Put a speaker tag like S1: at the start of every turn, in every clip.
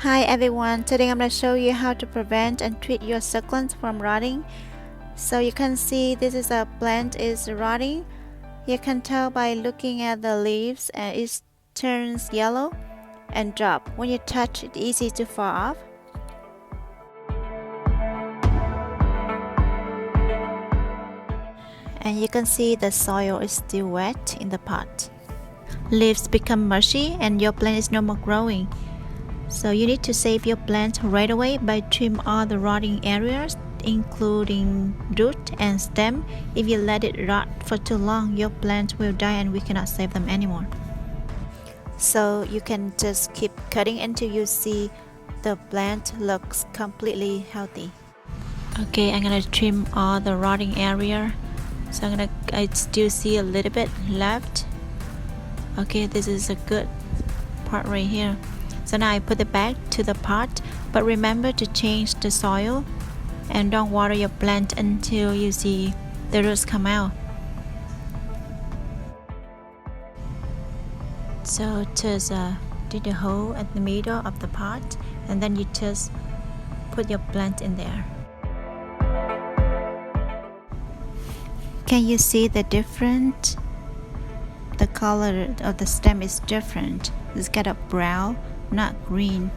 S1: Hi everyone, today I'm going to show you how to prevent and treat your succulents from rotting. So you can see this is a plant is rotting. You can tell by looking at the leaves and it turns yellow and drop. When you touch it's easy to fall off. And you can see the soil is still wet in the pot. Leaves become mushy and your plant is no more growing. So you need to save your plant right away by trim all the rotting areas, including root and stem. If you let it rot for too long, your plant will die and we cannot save them anymore. So you can just keep cutting until you see the plant looks completely healthy. Okay, I'm gonna trim all the rotting area. So I still see a little bit left. Okay, this is a good part right here. So now I put it back to the pot, but remember to change the soil and don't water your plant until you see the roots come out. So just dig a hole at the middle of the pot and then you just put your plant in there. Can you see the difference? The color of the stem is different. It's got a brown, not green.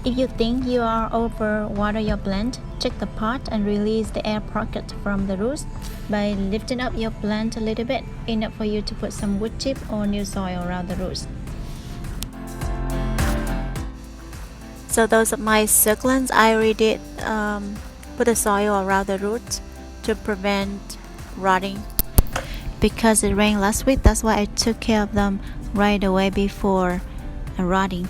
S1: If you think you are overwater your plant, check the pot and release the air pocket from the roots by lifting up your plant a little bit, enough for you to put some wood chip or new soil around the roots. So those are my succulents. I already did put the soil around the roots to prevent rotting. Because it rained last week, that's why I took care of them right away before rotting.